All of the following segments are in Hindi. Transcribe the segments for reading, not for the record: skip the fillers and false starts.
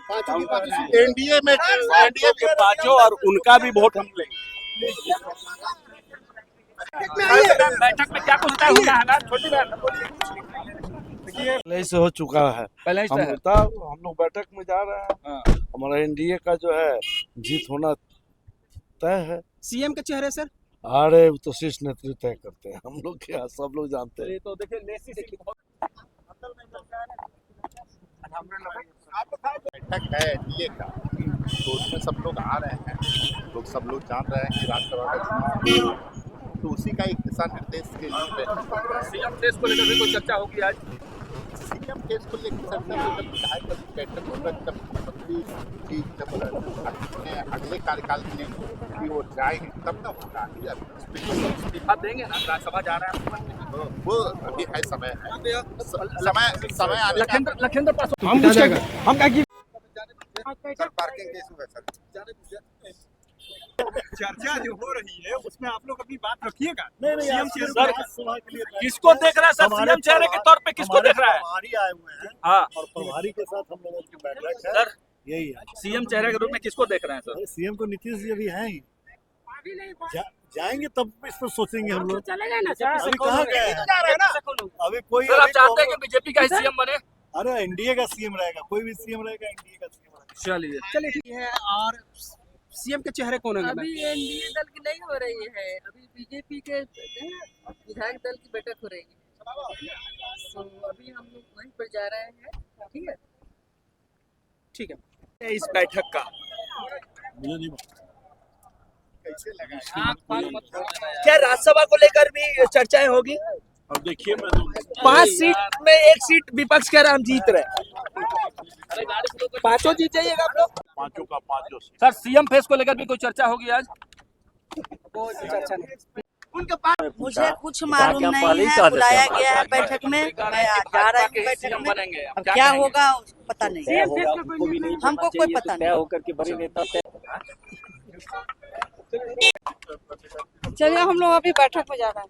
एनडीए में पांचों के पांचों और उनका भी वोट हम लेंगे। बैठक में क्या कुछ तय हुआ है ना? छोटी पहले से हो चुका है। पहले ही हम लोग बैठक में जा रहे हैं। हमारा एनडीए का जो है जीत होना तय है। सीएम के चेहरे सर, अरे वो तो शीर्ष नेतृत्व तय करते हैं, हम लोग क्या सब लोग जानते हैं। तो देखिए बैठक है एनडीए का, तो उसमें सब लोग आ रहे हैं। सब लोग जान रहे हैं कि राज्यसभा का चुनाव, तो उसी का एक दिशा निर्देश के लिए बैठक। सीएम केस को लेकर भी कोई चर्चा होगी आज? सीएम केस को लेकर चर्चा में जब विधायक दल की बैठक होगा, जब मुख्यमंत्री की जब अपने अगले कार्यकाल की ओर जाएंगे तब ना होगा। इस्तीफा देंगे ना, राज्यसभा जा रहे हैं, वो अभी है, समय है, समय आने का। लखींद्र पास हम क्या सर पार्किंग केस हुआ सर, चर्चा जो हो रही है उसमें आप लोग अपनी बात रखिएगा। सीएम सर किसको देख रहा है सर? सीएम चेहरे के तौर पे किसको देख रहा है? प्रभारी आए हुए हैं। हाँ और प्रभारी के साथ हम लोगों की बैठक है। सर, यही है। सीएम चेहरे के रूप में किसको देख रहे हैं सर? सीएम को नीतीश जी अभी हैं ही। जाएंगे तब इस पर सोचेंगे हम लोग। चलेगा ना सर, अभी कहाँ गए हैं? अभी कोई सर आप चाहते हैं कि बीजेपी का ही सीएम बने? अरे एनडीए का सीएम रहेगा, कोई भी सीएम रहेगा, एनडीए का सीएम रहेगा। चलिए चलिए ठीक है। और सीएम के चेहरे कौन होंगे? अभी एनडीए दल की नहीं हो रही है, अभी बीजेपी के विधायक दल की बैठक हो रही है, तो अभी हम लोग वहीं पर जा रहे हैं। ठीक है, ठीक है। इस बैठक का क्या राज्यसभा को लेकर भी चर्चाएं होगी? अब देखिए, 5 सीट में 1 सीट विपक्ष कह रहा हम जीत रहे, पांचों जीत जाइएगा आप लोग। पांचों का पांचों। सर सीएम फेस को लेकर भी कोई चर्चा होगी आज? कोई चर्चा नहीं। मुझे कुछ मालूम नहीं है, बुलाया गया है बैठक में, मैं जा रहा हूँ बैठक में। बनेंगे अब क्या होगा पता नहीं, हमको कोई पता नहीं। होकर के बड़े नेता चलिए हम लोग अभी बैठक में जा रहे हैं।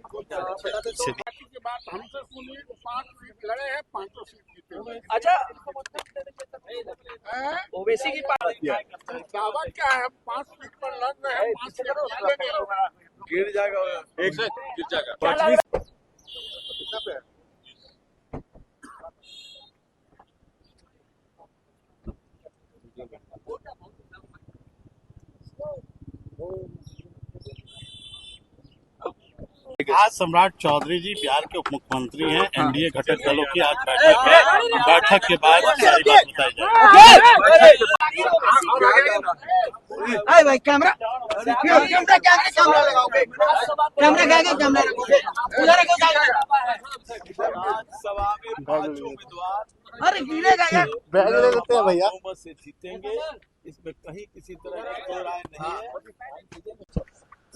हमसे सुनिए, 5 सीट लड़े हैं, 5 सीट जीते। अच्छा ओबीसी की पार्टी दावा क्या है? 5 सीट पर लड़ रहे हैं, 5 सीट गिर जाएगा, एक से गिर जाएगा। आज सम्राट चौधरी जी बिहार के उप मुख्यमंत्री हैं। एनडीए घटक दलों की आज बैठक के बाद सारी बात बताई जाएगी। भाई कैमरा कैमरा लगाओगे, कैमरा रखोगे उधर अरे गिरेगा यार, बैग ले लेते हैं भैया। बहुमत से जीतेंगे, इसमें कहीं किसी तरह की कोई राय नहीं है।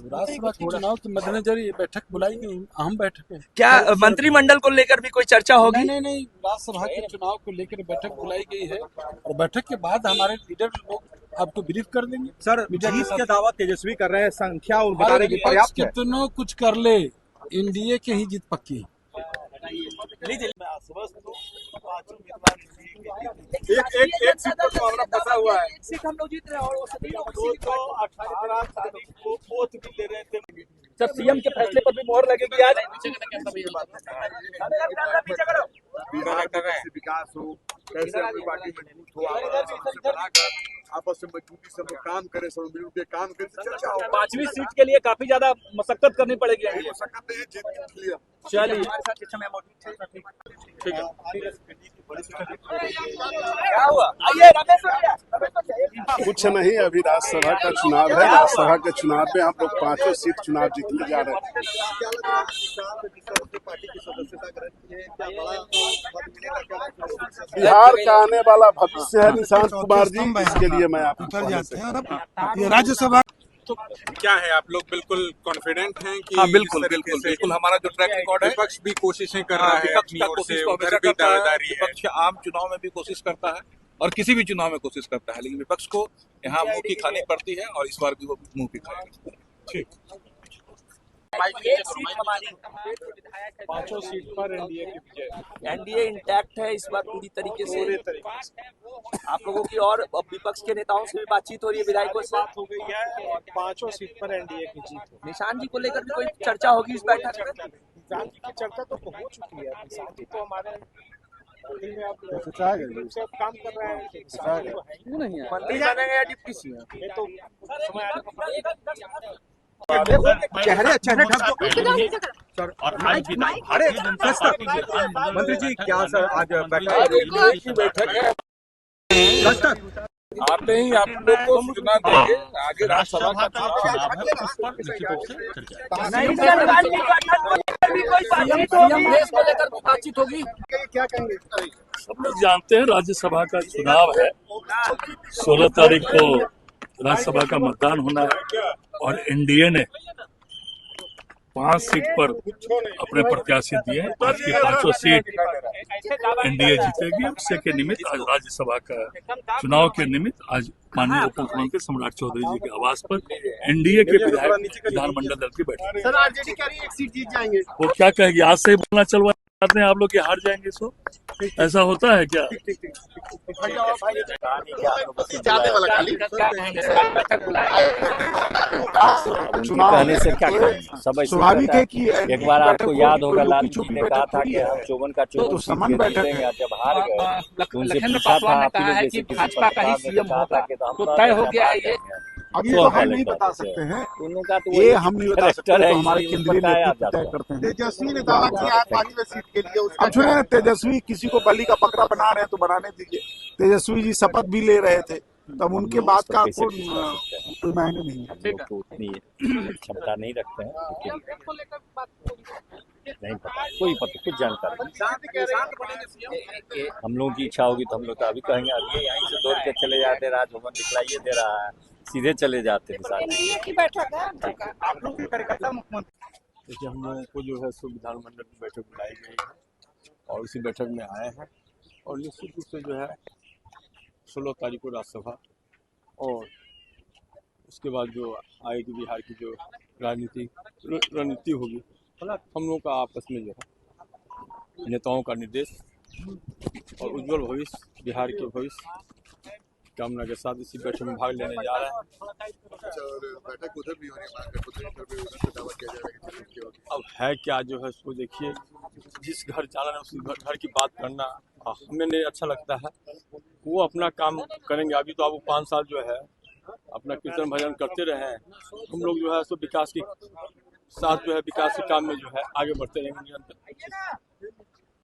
राज्यसभा के चुनाव के मद्देनजर ये बैठक बुलाई गई, अहम बैठक है। क्या मंत्रिमंडल को लेकर भी कोई चर्चा होगी? नहीं, राज्यसभा के चुनाव को लेकर बैठक बुलाई गई है और बैठक के बाद हमारे लीडर लोग आपको ब्रीफ कर देंगे। सर जीत के दावा तेजस्वी कर रहे हैं, संख्या और बता रहे कि पर्याप्त है। कितनों कुछ कर ले, एनडीए के ही जीत पक्की है। मैं आश्वस्त हूं, पांचों एक सीट पर मामला फंसा हुआ है। एक सीट हम लोग जीत रहे हैं और वो सभी लोग 18 तारीख को वोट भी दे रहे थे। सर सीएम के फैसले पर भी मोहर लगेगी आज? विकास हो, कैसे अपनी पार्टी मजबूत हो, आपस में मजबूती से हम काम करें, सब मिल के काम करें, चर्चा हो। 5वीं सीट के लिए काफी ज्यादा मशक्कत करनी पड़ेगी। चलिए ठीक है। क्या हुआ? आइए रमेश भैया। कुछ नहीं, अभी राज्यसभा का चुनाव है। राज्यसभा के चुनाव में हम लोग 5 सीट चुनाव जीतने जा रहे हैं। बिहार का आने वाला भविष्य है निशांत कुमार जी, इसके लिए मैं आपको राज्यसभा तो क्या है, आप लोग बिल्कुल कॉन्फिडेंट हैं कि हाँ, बिल्कुल इस तरीके बिल्कुल से बिल्कुल हमारा जो ट्रैक रिकॉर्ड है, विपक्ष भी कोशिशें कर रहा है विपक्ष अपनी का ओर कोशिश से, को उधर हमेशा भी करता है। दावेदारी है। विपक्ष आम चुनाव में भी कोशिश करता है और किसी भी चुनाव में कोशिश करता है, लेकिन विपक्ष को यहाँ मुंह की खानी पड़ती है और इस बार भी वो मुंह की खाएगा। ठीक। एक सीट हमारी, पांचों सीट पर एनडीए की विजय। एनडीए इंटैक्ट है इस बार पूरी तरीके से। आप लोगों की और विपक्ष के नेताओं से भी बातचीत हो रही है, विधायकों से बात हो गई है और पांचों सीट पर एनडीए की जीत हो। निशान जी को लेकर भी कोई चर्चा होगी इस बैठक में? निशान जी की चर्चा तो हो चुकी है। निशान जी तो हमारे पार्टी में अब रूप से अब काम कर रहे हैं। निशान जी तो है ही नहीं है। मंत्री बनेंगे या डिप्टी सीएम? ये तो समय आने पर चेहरे चेहरे ढक दो। और आज भी मंत्री जी क्या सर आज बैठक बैठक है, आते ही आप लोग को सूचना देंगे। आगे राज्यसभा का चुनाव है, उस पर निश्चित रूप से चर्चा को लेकर बातचीत होगी। क्या कहेंगे? सब लोग जानते हैं राज्यसभा का चुनाव है, 16 तारीख को राज्यसभा का मतदान होना है और एनडीए ने 5 सीट पर अपने प्रत्याशी दिए। आज की 5 सीट एनडीए जीतेगी। उससे के निमित्त आज राज्यसभा का चुनाव के निमित्त आज माननीय उप मुख्यमंत्री सम्राट चौधरी जी के आवास पर एनडीए के विधायक विधानमंडल दल की बैठक। सर आरजेडी कह रही है एक सीट जीत जाएंगे। वो क्या कहेगी? आज से ही बोलना चलवा चाहते हैं आप लोग कि हार जाएंगे। सो ऐसा होता है क्या? कहने से क्या करेंगे? सब स्वाभाविक है कि एक बार आपको याद होगा लाल जी ने कहा था कि हम 54 का 54 जीतेंगे। जब हार गए तो उनसे पूछा था आप लोग जैसे भाजपा का ही सीएम होगा तो तय हो गया है ये। अभी तो हम नहीं बता सकते हैं, ये हम नहीं बता सकते, तो हमारे केंद्रीय नेतृत्व तय करते हैं। तेजस्वी ने दावा किया है 5वीं सीट के लिए। अब सुनिए, तेजस्वी किसी को बलि का बकरा बना रहे हैं तो बनाने दीजिए। तेजस्वी जी शपथ भी ले रहे थे, तब उनके बाद का कोई मायने नहीं है। लोग उतनी क्षमता नहीं रखते हैं, नहीं पता, कोई पता कुछ जानकारी। हम लोगों की इच्छा होगी तो हम लोग तो अभी कहेंगे अभी यहीं से दौड़ के चले जाते, राजभवन दिखलाइए दे रहा है, सीधे चले जाते हैं। की बैठक है आप लोग के कार्यकर्ता मुख्यमंत्री देखिए, हम लोगों को जो है सो विधानमंडल की बैठक बुलाई गई है और उसी बैठक में आए हैं और निश्चित रूप से जो है 16 तारीख को राज्यसभा और उसके बाद जो आएगी बिहार की जो रणनीति होगी, हम लोगों का आपस में जो है नेताओं का निर्देश और उज्जवल भविष्य, बिहार के भविष्य कामना के साथ इसी बैठक में भाग लेने जा रहे हैं। बैठक उधर भी होने अब है क्या जो है उसको देखिए, जिस घर जाना है उसी घर की बात करना हमें नहीं अच्छा लगता है। वो अपना काम करेंगे। अभी तो आप 5 साल जो है अपना कीर्तन भजन करते रहे हैं, हम लोग जो है सो विकास के साथ जो है विकास के काम में जो है आगे बढ़ते रहेंगे निरंतर।